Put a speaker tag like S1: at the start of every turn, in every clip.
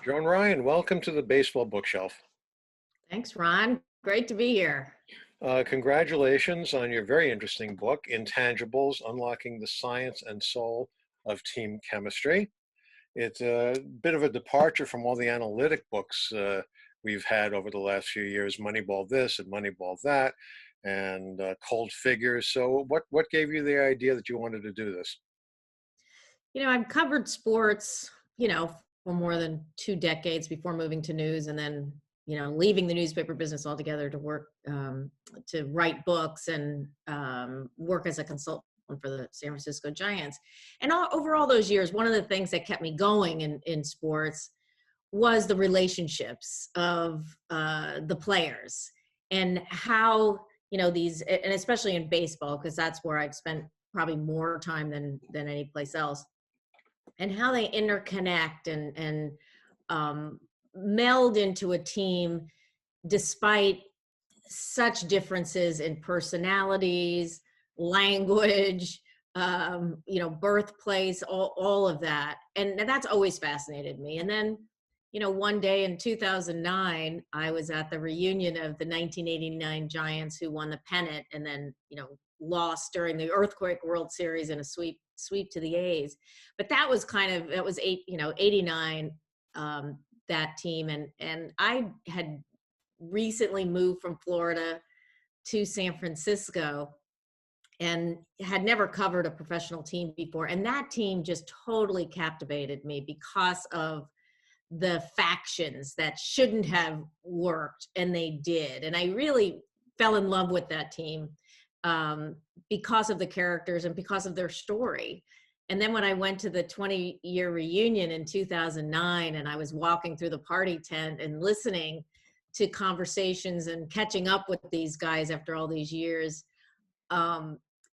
S1: Joan Ryan, welcome to the Baseball Bookshelf.
S2: Thanks, Ron. Great to be here.
S1: Congratulations on your very interesting book, Intangibles: Unlocking the Science and Soul of Team Chemistry. It's a bit of a departure from all the analytic books we've had over the last few years, Moneyball this and Moneyball that, and Cold Figures. So what gave you the idea that you wanted to do this?
S2: I've covered sports, for more than 2 decades before moving to news and then, leaving the newspaper business altogether to work, to write books and work as a consultant for the San Francisco Giants. And over all those years, one of the things that kept me going in sports was the relationships of the players and how, these, and especially in baseball, because that's where I've spent probably more time than any place else, and how they interconnect and meld into a team despite such differences in personalities, language, birthplace, all of that. And that's always fascinated me. And then, one day in 2009, I was at the reunion of the 1989 Giants who won the pennant and then, lost during the Earthquake World Series in a sweep to the A's. But that was it was 89, that team. And I had recently moved from Florida to San Francisco and had never covered a professional team before. And that team just totally captivated me because of the factions that shouldn't have worked, and they did. And I really fell in love with that team because of the characters and because of their story. And then when I went to the 20-year reunion in 2009, and I was walking through the party tent and listening to conversations and catching up with these guys after all these years,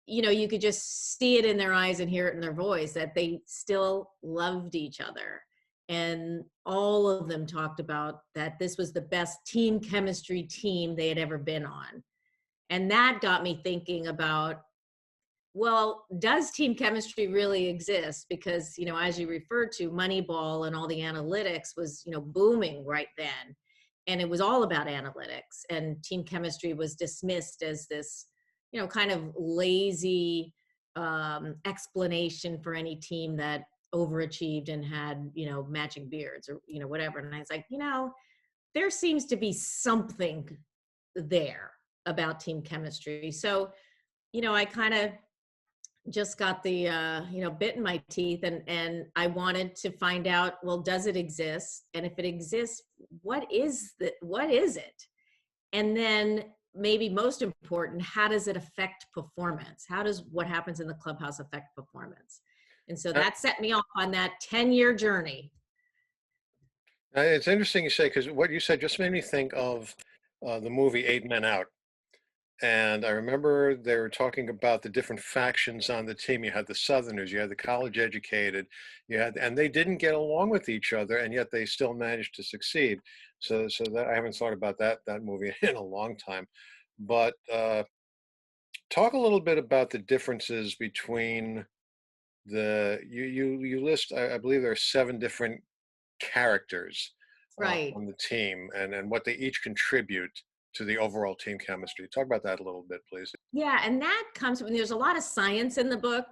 S2: you could just see it in their eyes and hear it in their voice that they still loved each other. And all of them talked about that this was the best team chemistry team they had ever been on. And that got me thinking about, well, does team chemistry really exist? Because, as you referred to, Moneyball and all the analytics was, booming right then. And it was all about analytics. And team chemistry was dismissed as this, kind of lazy explanation for any team that overachieved and had, matching beards or, whatever. And I was like, there seems to be something there about team chemistry. So, I kind of just got the, bit in my teeth and I wanted to find out, well, does it exist? And if it exists, what is it? And then maybe most important, how does it affect performance? How does what happens in the clubhouse affect performance? And so that set me off on that 10-year journey.
S1: It's interesting you say, because what you said just made me think of the movie Eight Men Out. And I remember they were talking about the different factions on the team. You had the Southerners, you had the college educated, and they didn't get along with each other, and yet they still managed to succeed. So that I haven't thought about that movie in a long time. But talk a little bit about the differences between you list, I believe there are 7 different characters
S2: Right.
S1: on the team, and what they each contribute to the overall team chemistry. Talk about that a little bit, please.
S2: Yeah. And that comes when there's a lot of science in the book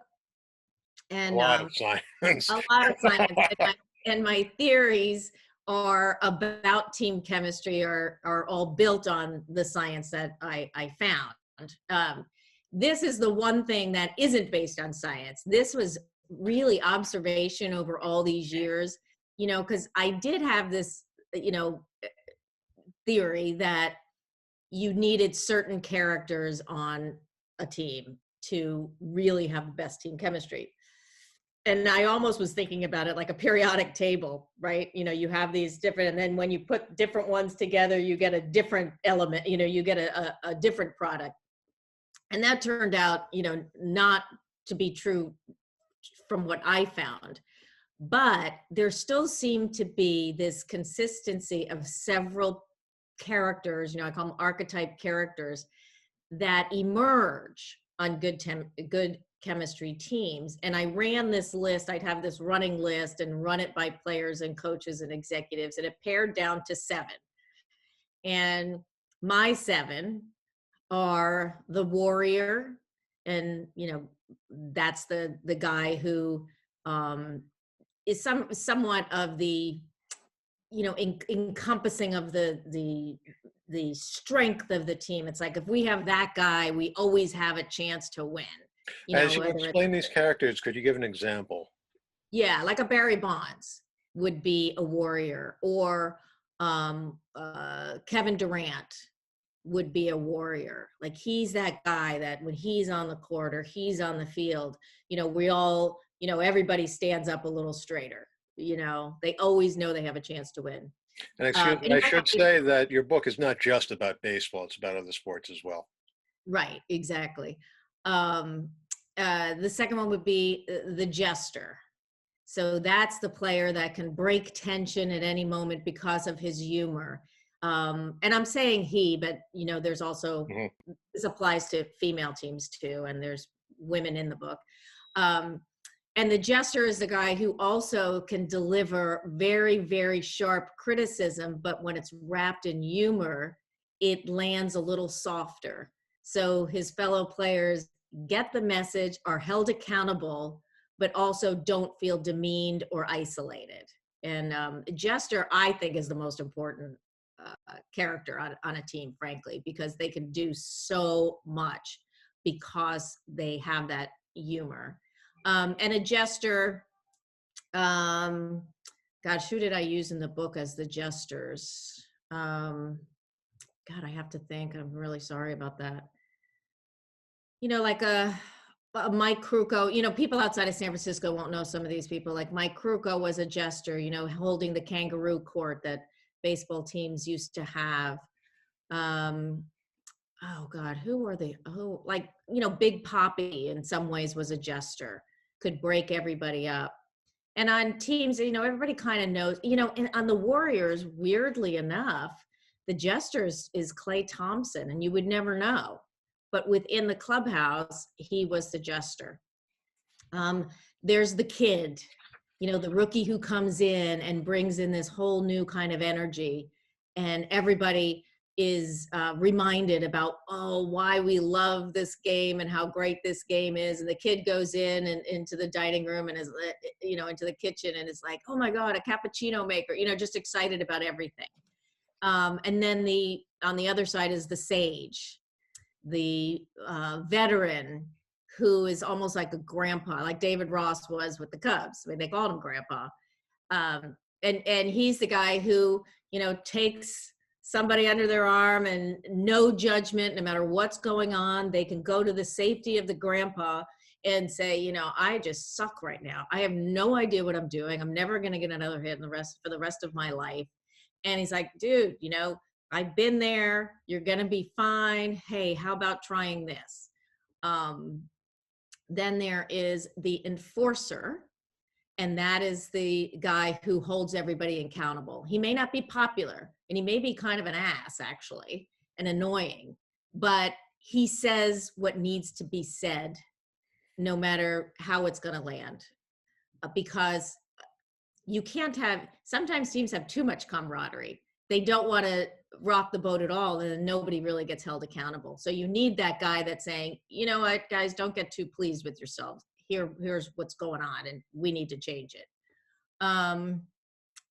S1: A
S2: and
S1: lot of science.
S2: a lot of science. And my theories are about team chemistry are all built on the science that I found. This is the one thing that isn't based on science. This was really observation over all these years, because I did have this, theory that you needed certain characters on a team to really have the best team chemistry. And I almost was thinking about it like a periodic table, right? You have these different, and then when you put different ones together, you get a different element, you get a different product. And that turned out, not to be true from what I found. But there still seemed to be this consistency of several characters, I call them archetype characters, that emerge on good chemistry teams. And I ran this list. I'd have this running list and run it by players and coaches and executives, and it pared down to 7. And my 7 are the warrior, and that's the guy who is somewhat of the encompassing of the strength of the team. It's like if we have that guy, we always have a chance to win.
S1: As you
S2: Whether it's
S1: explain these characters, could you give an example?
S2: like a Barry Bonds would be a warrior, or Kevin Durant would be a warrior. Like he's that guy that when he's on the court or he's on the field, we all, everybody stands up a little straighter. They always know they have a chance to win.
S1: And excuse me, I should say that your book is not just about baseball, it's about other sports as well.
S2: Right, exactly. The second one would be the jester. So that's the player that can break tension at any moment because of his humor. And I'm saying he, but there's also, this applies to female teams too, and there's women in the book. And the jester is the guy who also can deliver very, very sharp criticism, but when it's wrapped in humor, it lands a little softer. So his fellow players get the message, are held accountable, but also don't feel demeaned or isolated. And jester, I think, is the most important character on a team, frankly, because they can do so much because they have that humor. And a jester, gosh, who did I use in the book as the jesters? God, I have to think. I'm really sorry about that. Like a Mike Krukow. People outside of San Francisco won't know some of these people. Like Mike Krukow was a jester, holding the kangaroo court that baseball teams used to have. Oh God, who were they? Oh, like, Big Poppy in some ways was a jester, could break everybody up. And on teams, everybody kind of knows, and on the Warriors, weirdly enough, the jester is Klay Thompson, and you would never know. But within the clubhouse, he was the jester. There's the kid, the rookie who comes in and brings in this whole new kind of energy, and everybody is reminded about, why we love this game and how great this game is. And the kid goes in and into the dining room and is, into the kitchen, and is like, oh my God, a cappuccino maker, just excited about everything. And then on the other side is the sage, the veteran, who is almost like a grandpa, like David Ross was with the Cubs. I mean, they called him grandpa. And he's the guy who, takes somebody under their arm, and no judgment, no matter what's going on, they can go to the safety of the grandpa and say, I just suck right now. I have no idea what I'm doing. I'm never going to get another hit for the rest of my life. And he's like, dude, I've been there. You're going to be fine. Hey, how about trying this? Then there is the enforcer, and that is the guy who holds everybody accountable. He may not be popular, and he may be kind of an ass, actually, and annoying, but he says what needs to be said, no matter how it's going to land. Because you can't sometimes teams have too much camaraderie. They don't want to rock the boat at all, and then nobody really gets held accountable. So you need that guy that's saying, you know what, guys, don't get too pleased with yourselves. Here's what's going on, and we need to change it.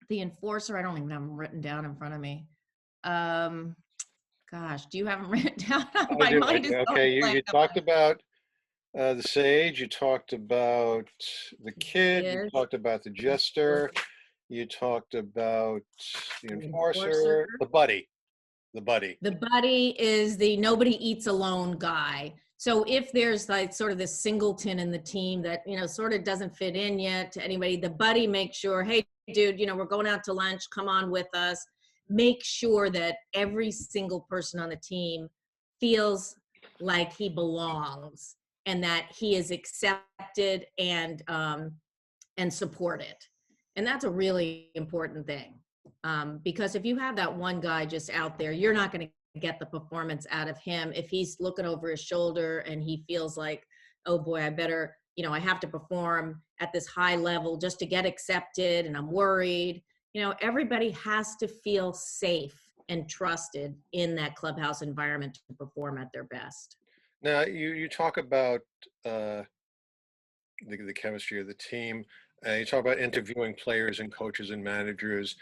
S2: The enforcer, I don't even have them written down in front of me. Gosh, do you have them written down?
S1: I do. Okay, you talked about the sage, you talked about the kid, you talked about the jester, you talked about the enforcer, the buddy. The buddy
S2: is the nobody eats alone guy. So if there's like sort of this singleton in the team that, sort of doesn't fit in yet to anybody, the buddy makes sure, hey, dude, we're going out to lunch, come on with us. Make sure that every single person on the team feels like he belongs and that he is accepted and supported. And that's a really important thing. Because if you have that one guy just out there, you're not going to get the performance out of him if he's looking over his shoulder and he feels like, oh boy, I better, I have to perform at this high level just to get accepted and I'm worried. Everybody has to feel safe and trusted in that clubhouse environment to perform at their best.
S1: Now, you talk about uh, the chemistry of the team. You talk about interviewing players and coaches and managers.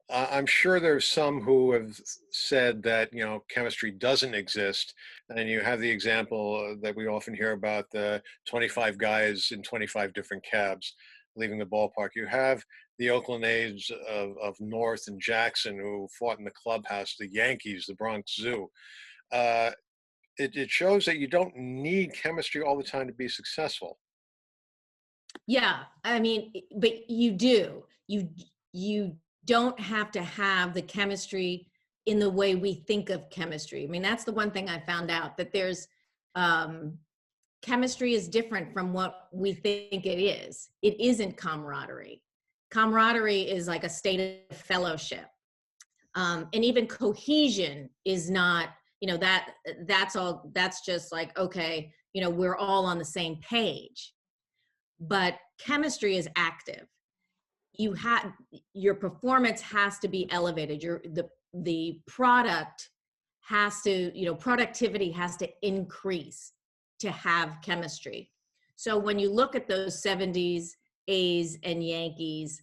S1: I'm sure there's some who have said that chemistry doesn't exist, and you have the example that we often hear about the 25 guys in 25 different cabs leaving the ballpark. You have the Oakland A's of North and Jackson who fought in the clubhouse, the Yankees, the Bronx Zoo. Uh, it shows that you don't need chemistry all the time to be successful.
S2: Yeah, I mean, but you do. You don't have to have the chemistry in the way we think of chemistry. I mean, that's the one thing I found out, that there's um, chemistry is different from what we think it is. It isn't camaraderie. Camaraderie is like a state of fellowship, and even cohesion is not. That's just like, okay, we're all on the same page. But chemistry is active. Your performance has to be elevated. The product has to, productivity has to increase to have chemistry. So when you look at those 70s A's and Yankees,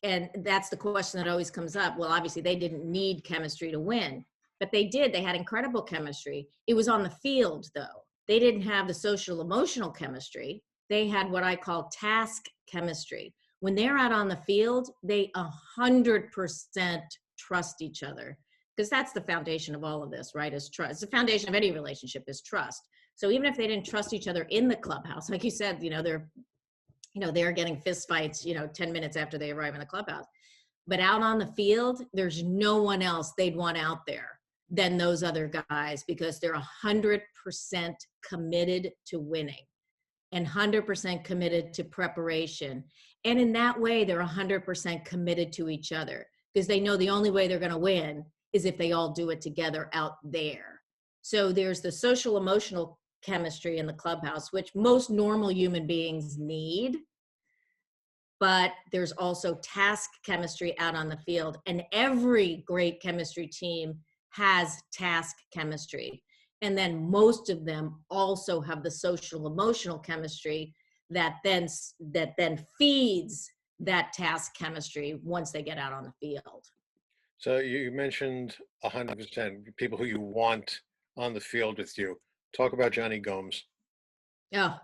S2: and that's the question that always comes up. Well, obviously they didn't need chemistry to win, but they did. They had incredible chemistry. It was on the field though. They didn't have the social emotional chemistry. They had what I call task chemistry. When they're out on the field, they 100% trust each other, because that's the foundation of all of this, right? Is trust. The foundation of any relationship is trust. So even if they didn't trust each other in the clubhouse, like you said, they're getting fist fights, 10 minutes after they arrive in the clubhouse. But out on the field, there's no one else they'd want out there than those other guys, because they're 100% committed to winning and 100% committed to preparation. And in that way, they're 100% committed to each other, because they know the only way they're going to win is if they all do it together out there. So there's the social emotional chemistry in the clubhouse, which most normal human beings need. But there's also task chemistry out on the field. And every great chemistry team has task chemistry. And then most of them also have the social emotional chemistry that then feeds that task chemistry once they get out on the field.
S1: So you mentioned 100% people who you want on the field with you. Talk about Johnny Gomes.
S2: Oh,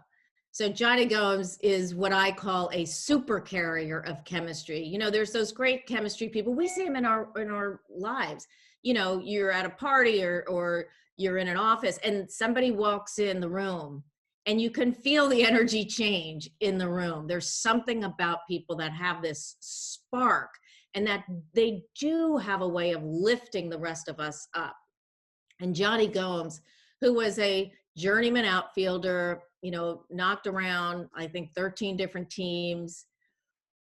S2: so Johnny Gomes is what I call a super carrier of chemistry. There's those great chemistry people. We see them in our lives. You're at a party or you're in an office and somebody walks in the room and you can feel the energy change in the room. There's something about people that have this spark, and that they do have a way of lifting the rest of us up. And Johnny Gomes, who was a journeyman outfielder, knocked around, I think, 13 different teams,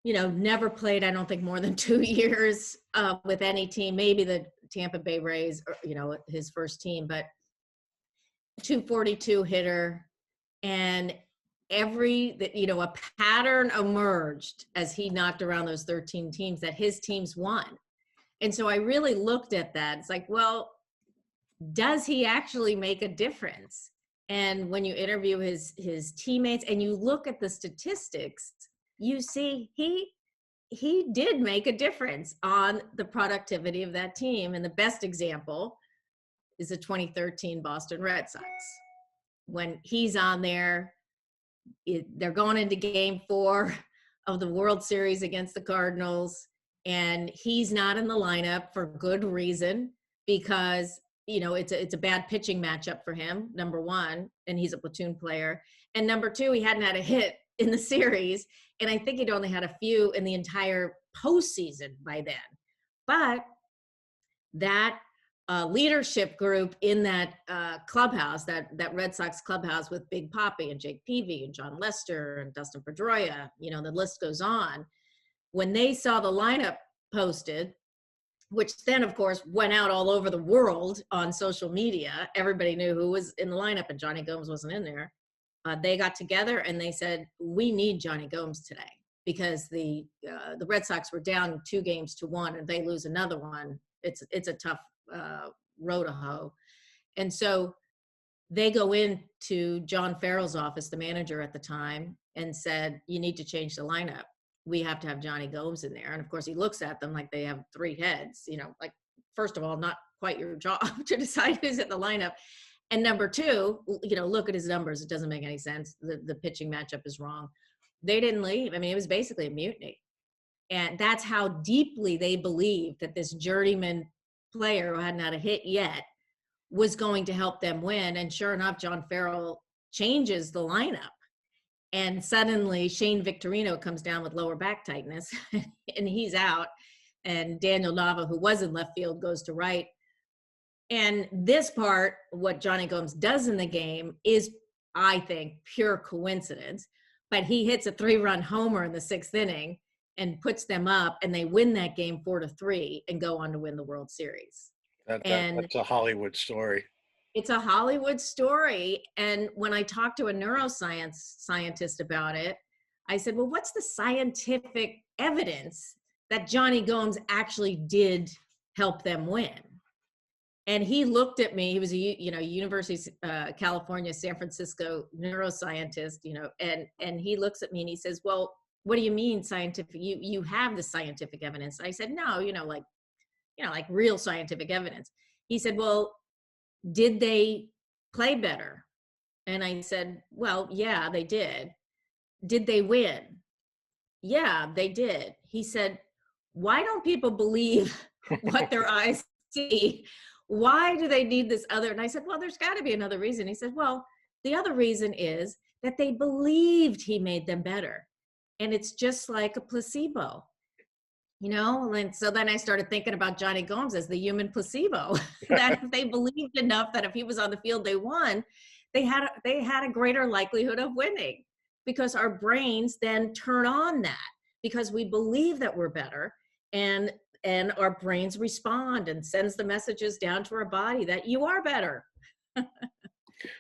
S2: never played, I don't think, more than 2 years with any team, maybe the Tampa Bay Rays, or, his first team, but 242 hitter. And a pattern emerged as he knocked around those 13 teams that his teams won. And so I really looked at that. It's like, well, does he actually make a difference? And when you interview his teammates and you look at the statistics, you see he did make a difference on the productivity of that team. And the best example is the 2013 Boston Red Sox. When he's on there, they're going into game 4 of the World Series against the Cardinals, and he's not in the lineup for good reason, because it's a bad pitching matchup for him, number one, and he's a platoon player, and number two, he hadn't had a hit in the series, and I think he'd only had a few in the entire postseason by then. But that leadership group in that clubhouse, that Red Sox clubhouse with Big Papi and Jake Peavy and John Lester and Dustin Pedroia, the list goes on. When they saw the lineup posted, which then, of course, went out all over the world on social media. Everybody knew who was in the lineup, and Johnny Gomes wasn't in there. They got together and they said, "We need Johnny Gomes today because the Red Sox were down 2-1, and they lose another one. It's a tough row to hoe." And so they go into John Farrell's office, the manager at the time, and said, "You need to change the lineup. We have to have Johnny Gomes in there." And of course, he looks at them like they have three heads. Like, first of all, not quite your job to decide who's in the lineup. And number two, look at his numbers. It doesn't make any sense. The pitching matchup is wrong. They didn't leave. I mean, it was basically a mutiny. And that's how deeply they believed that this journeyman player who hadn't had a hit yet was going to help them win. And sure enough, John Farrell changes the lineup. And suddenly Shane Victorino comes down with lower back tightness and he's out. And Daniel Nava, who was in left field, goes to right. And this part, what Johnny Gomes does in the game is, I think, pure coincidence. But he hits a 3-run homer in the 6th inning and puts them up, and they win that game 4-3 and go on to win the World Series. And
S1: That's a Hollywood story.
S2: it's a Hollywood story. And when I talked to a neuroscience scientist about it, I said, "Well, what's the scientific evidence that Johnny Gomes actually did help them win?" And he looked at me. He was a University of California, San Francisco neuroscientist, and he looks at me and he says, "Well, what do you mean scientific? You have the scientific evidence." I said, "No, like real scientific evidence." He said, "Well, did they play better?" And I said, "Well, yeah, they did." "Did they win?" "Yeah, they did." He said, "Why don't people believe what their eyes see? Why do they need this other?" And I said, "Well, there's got to be another reason." He said, "Well, the other reason is that they believed he made them better. And it's just like a placebo, And so then I started thinking about Johnny Gomes as the human placebo, that if they believed enough that if he was on the field, they won, they had a greater likelihood of winning, because our brains then turn on that because we believe that we're better, and our brains respond and sends the messages down to our body that you are better.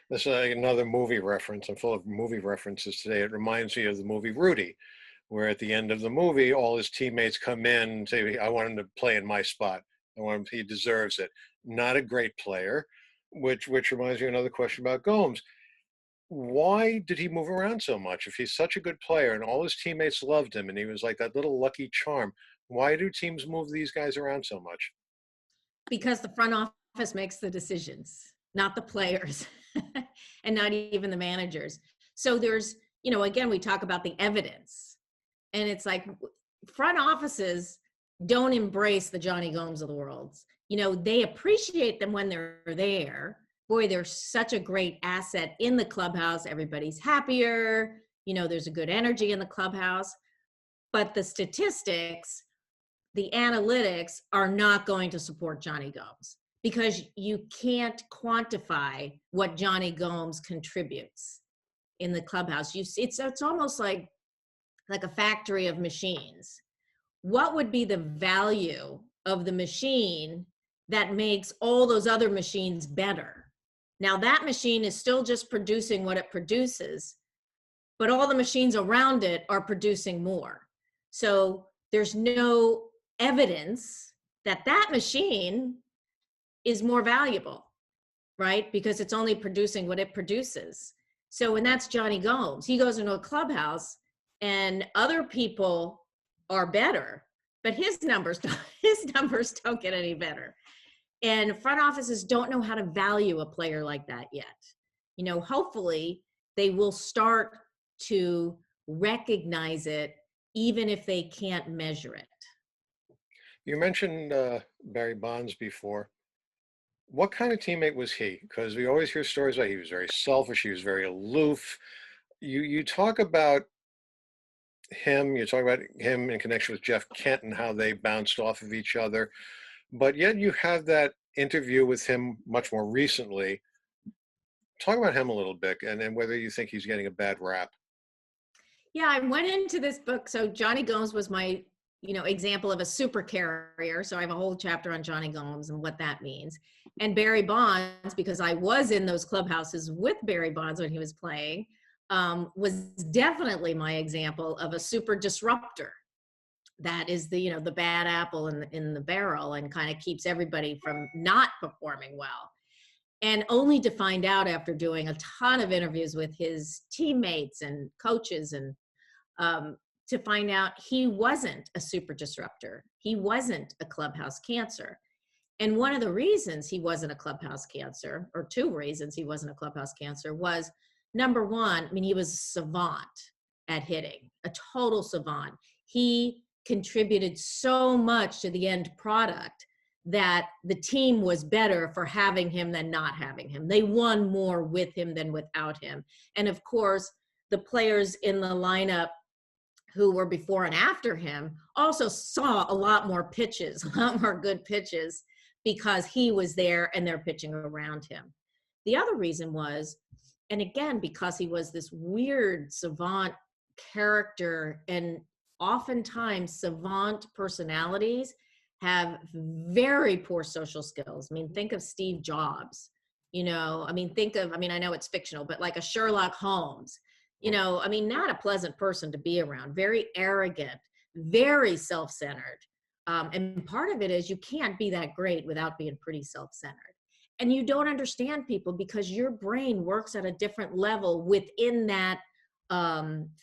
S1: This is another movie reference. I'm full of movie references today. It reminds me of the movie Rudy, where at the end of the movie, all his teammates come in and say, "I want him to play in my spot. He deserves it." Not a great player, which reminds me of another question about Gomes. Why did he move around so much? If he's such a good player and all his teammates loved him and he was like that little lucky charm, why do teams move these guys around so much?
S2: Because the front office makes the decisions, not the players, and not even the managers. So there's, again, we talk about the evidence, and it's like front offices don't embrace the Johnny Gomes of the world. They appreciate them when they're there. Boy, they're such a great asset in the clubhouse. Everybody's happier. There's a good energy in the clubhouse. But the statistics, the analytics are not going to support Johnny Gomes, because you can't quantify what Johnny Gomes contributes in the clubhouse. It's almost like a factory of machines. What would be the value of the machine that makes all those other machines better? Now, that machine is still just producing what it produces, but all the machines around it are producing more. So there's no evidence that that machine is more valuable, right? Because it's only producing what it produces. So when that's Johnny Gomes, he goes into a clubhouse and other people are better, but his numbers don't get any better. And front offices don't know how to value a player like that yet. Hopefully they will start to recognize it, even if they can't measure it.
S1: You mentioned Barry Bonds before. What kind of teammate was he? Because we always hear stories about he was very selfish, he was very aloof. You talk about him, you talk about him in connection with Jeff Kent and how they bounced off of each other, but yet you have that interview with him much more recently. Talk about him a little bit and whether you think he's getting a bad rap.
S2: Yeah, I went into this book. So Johnny Gomes was my example of a super carrier. So I have a whole chapter on Johnny Gomes and what that means. And Barry Bonds, because I was in those clubhouses with Barry Bonds when he was playing, was definitely my example of a super disruptor. That is the bad apple in the barrel, and kind of keeps everybody from not performing well. And only to find out after doing a ton of interviews with his teammates and coaches, and um, to find out he wasn't a super disruptor. He wasn't a clubhouse cancer. And one of the reasons he wasn't a clubhouse cancer, or two reasons he wasn't a clubhouse cancer, was number one, I mean, he was a savant at hitting, a total savant. He contributed so much to the end product that the team was better for having him than not having him. They won more with him than without him. And of course, the players in the lineup who were before and after him also saw a lot more pitches, a lot more good pitches, because he was there and they're pitching around him. The other reason was, and again, because he was this weird savant character, and oftentimes savant personalities have very poor social skills. I mean, think of Steve Jobs, I know it's fictional, but like a Sherlock Holmes, not a pleasant person to be around, very arrogant, very self-centered. And part of it is you can't be that great without being pretty self-centered. And you don't understand people because your brain works at a different level within that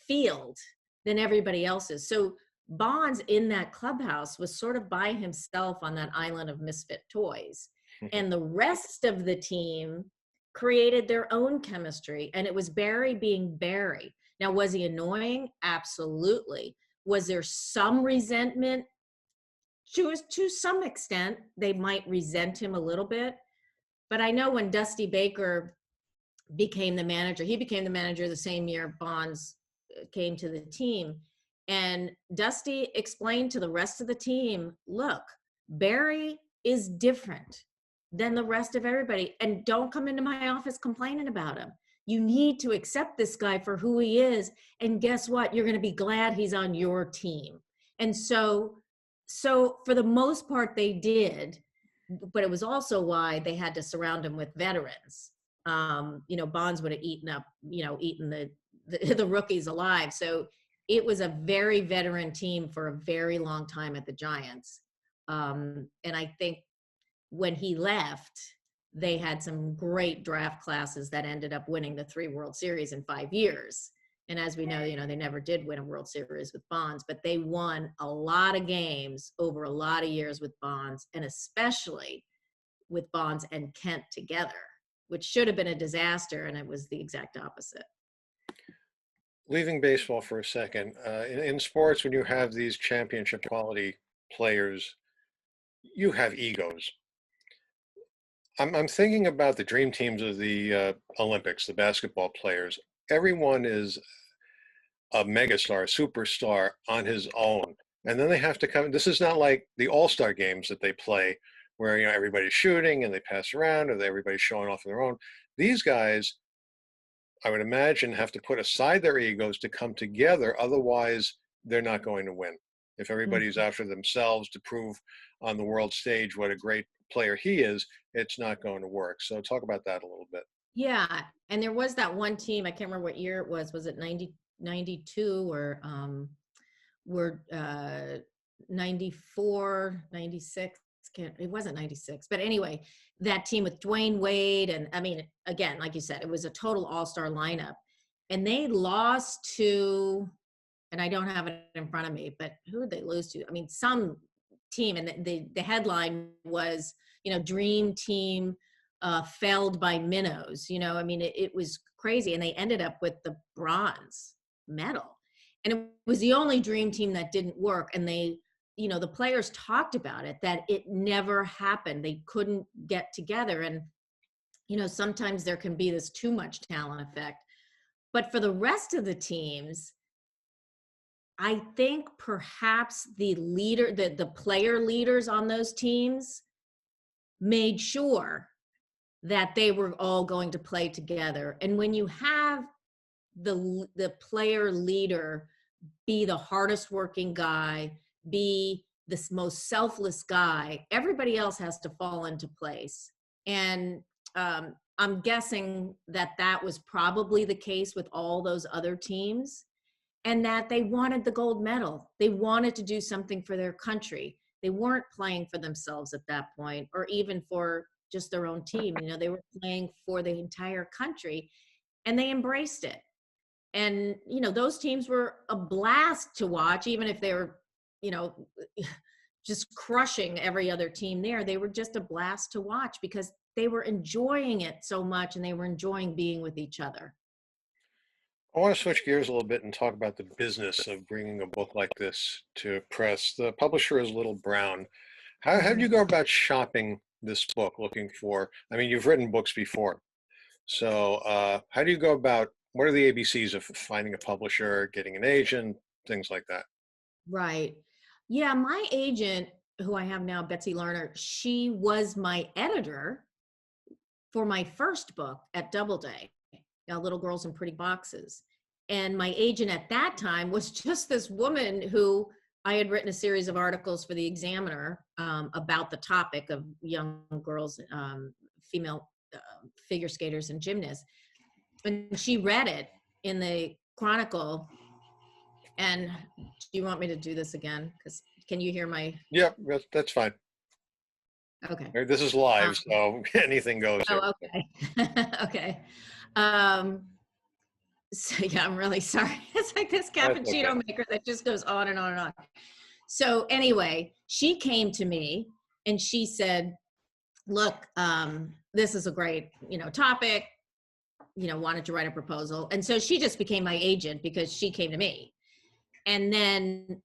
S2: field than everybody else's. So Bonds in that clubhouse was sort of by himself on that island of misfit toys. And the rest of the team created their own chemistry. And it was Barry being Barry. Now, was he annoying? Absolutely. Was there some resentment? To some extent, they might resent him a little bit. But I know when Dusty Baker became the manager, he became the manager the same year Bonds came to the team. And Dusty explained to the rest of the team, look, Barry is different than the rest of everybody. And don't come into my office complaining about him. You need to accept this guy for who he is. And guess what? You're going to be glad he's on your team. And so for the most part, they did. But it was also why they had to surround him with veterans. Bonds would have eaten the rookies alive. So it was a very veteran team for a very long time at the Giants. And I think when he left, they had some great draft classes that ended up winning the 3 World Series in 5 years. And as we know, they never did win a World Series with Bonds, but they won a lot of games over a lot of years with Bonds, and especially with Bonds and Kent together, which should have been a disaster, and it was the exact opposite.
S1: Leaving baseball for a second, in sports, when you have these championship quality players, you have egos. I'm thinking about the dream teams of the Olympics, the basketball players. Everyone is a megastar, superstar on his own. And then they have to come. This is not like the all-star games that they play where everybody's shooting and they pass around, or everybody's showing off on their own. These guys, I would imagine, have to put aside their egos to come together. Otherwise, they're not going to win. If everybody's after themselves to prove on the world stage what a great player he is, it's not going to work. So talk about that a little bit.
S2: Yeah. And there was that one team, I can't remember what year it was. Was it 92 or 94, 96? It wasn't 96, but anyway, that team with Dwayne Wade. And I mean, again, like you said, it was a total all-star lineup, and they lost to, and I don't have it in front of me, but who did they lose to? I mean, some team, and the headline was, Dream Team failed by minnows. I mean, it was crazy, and they ended up with the bronze medal, and it was the only dream team that didn't work. And they, the players talked about it, that it never happened. They couldn't get together. And sometimes there can be this too much talent effect. But for the rest of the teams, I think perhaps the player leaders on those teams made sure that they were all going to play together. And when you have the player leader be the hardest working guy, be this most selfless guy, everybody else has to fall into place. And I'm guessing that that was probably the case with all those other teams, and that they wanted the gold medal. They wanted to do something for their country. They weren't playing for themselves at that point, or even for just their own team. You know, they were playing for the entire country, and they embraced it. And, you know, those teams were a blast to watch, even if they were, you know, just crushing every other team there. They were just a blast to watch because they were enjoying it so much and they were enjoying being with each other.
S1: I want to switch gears a little bit and talk about the business of bringing a book like this to press. The publisher is Little Brown. How do
S2: Mhm.
S1: you go about shopping this book, looking for? I mean, you've written books before, so how do you go about? What are the ABCs of finding a publisher, getting an agent, things like that?
S2: Right. Yeah, my agent, who I have now, Betsy Lerner, she was my editor for my first book at Doubleday, Little Girls in Pretty Boxes. And my agent at that time was just this woman who I had written a series of articles for the Examiner about the topic of young girls, female figure skaters and gymnasts. And she read it in the Chronicle. And do you want me to do this again? Because can you hear my?
S1: Yep, that's fine.
S2: Okay.
S1: This is live, so anything goes here.
S2: Oh, okay. Okay. Um, so yeah, I'm really sorry. It's like this
S1: That's okay.
S2: cappuccino maker that just goes on and on and on. So anyway, she came to me and she said, look, this is a great, topic, wanted to write a proposal. And so she just became my agent because she came to me. And then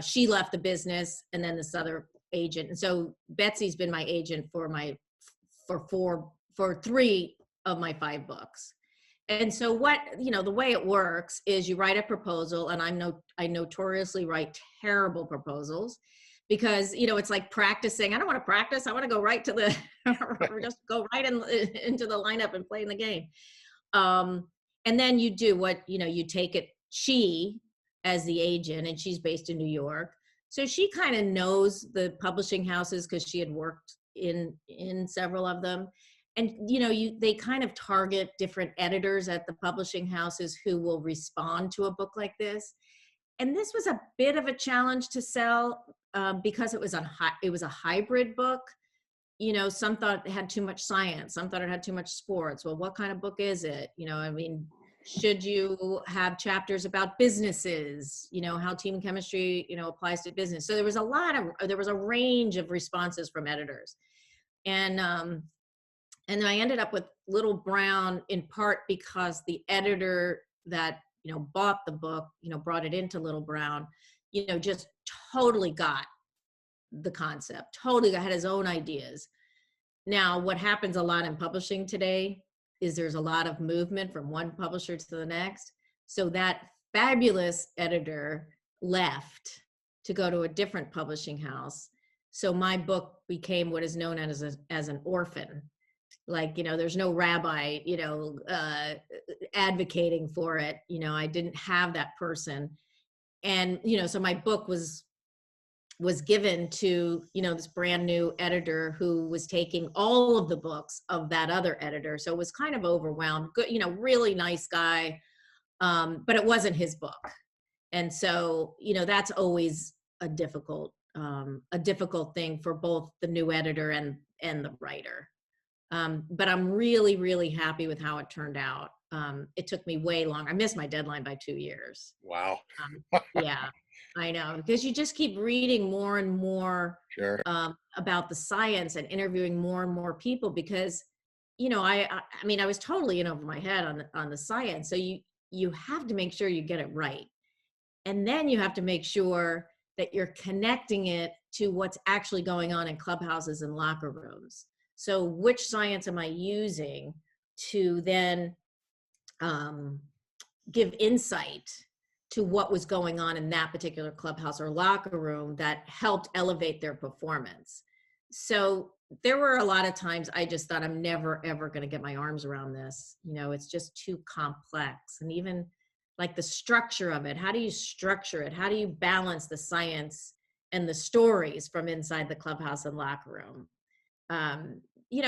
S2: she left the business, and then this other agent. And so Betsy's been my agent for three of my five books. And so the way it works is you write a proposal, and I notoriously write terrible proposals because, it's like practicing. I don't want to practice. I want to go right to the, or just go right into the lineup and play in the game. And then you do what, you take it, she as the agent, and she's based in New York. So she kind of knows the publishing houses because she had worked in several of them. And they kind of target different editors at the publishing houses who will respond to a book like this. And this was a bit of a challenge to sell because it was a hybrid book. Some thought it had too much science, some thought it had too much sports. Well, what kind of book is it? I mean, should you have chapters about businesses, how team chemistry, applies to business? So there was a range of responses from editors. And then I ended up with Little Brown in part because the editor that, bought the book, brought it into Little Brown, just totally got the concept, totally had his own ideas. Now, what happens a lot in publishing today is there's a lot of movement from one publisher to the next. So that fabulous editor left to go to a different publishing house. So my book became what is known as an orphan. Like, there's no rabbi, advocating for it. I didn't have that person. And, so my book was given to, this brand new editor who was taking all of the books of that other editor. So it was kind of overwhelmed. Good, really nice guy. But it wasn't his book. And so, that's always a difficult thing for both the new editor and the writer. But I'm really, really happy with how it turned out. It took me way long. I missed my deadline by 2 years.
S1: Wow.
S2: Yeah, I know, because you just keep reading more and more
S1: Sure.
S2: about the science and interviewing more and more people because, I mean, I was totally in over my head on the science. So you have to make sure you get it right. And then you have to make sure that you're connecting it to what's actually going on in clubhouses and locker rooms. So which science am I using to then give insight to what was going on in that particular clubhouse or locker room that helped elevate their performance? So there were a lot of times I just thought, I'm never, ever going to get my arms around this. It's just too complex. And even like the structure of it, how do you structure it? How do you balance the science and the stories from inside the clubhouse and locker room. Um,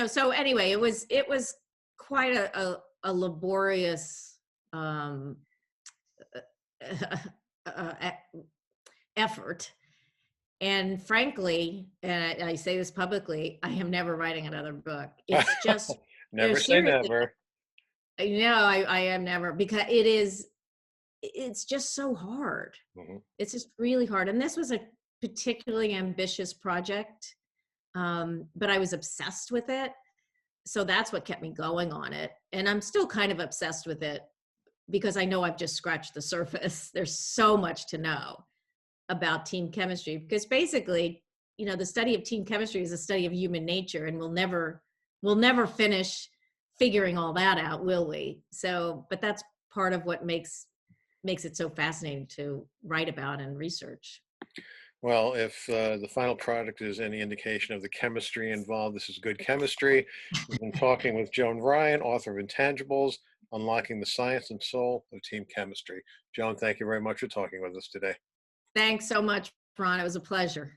S2: so anyway, it was quite a laborious um, uh, effort. And frankly, and I say this publicly, I am never writing another book. It's just,
S1: Never say
S2: seriously,
S1: never.
S2: I am never, because it's just so hard.
S1: Mhm.
S2: It's just really hard. And this was a particularly ambitious project, but I was obsessed with it. So that's what kept me going on it. And I'm still kind of obsessed with it because I know I've just scratched the surface. There's so much to know about team chemistry, because basically, the study of team chemistry is a study of human nature, and we'll never finish figuring all that out, will we? So, but that's part of what makes it so fascinating to write about and research.
S1: Well, if the final product is any indication of the chemistry involved, this is good chemistry. We've been talking with Joan Ryan, author of Intangibles, Unlocking the Science and Soul of Team Chemistry. Joan, thank you very much for talking with us today.
S2: Thanks so much, Ron. It was a pleasure.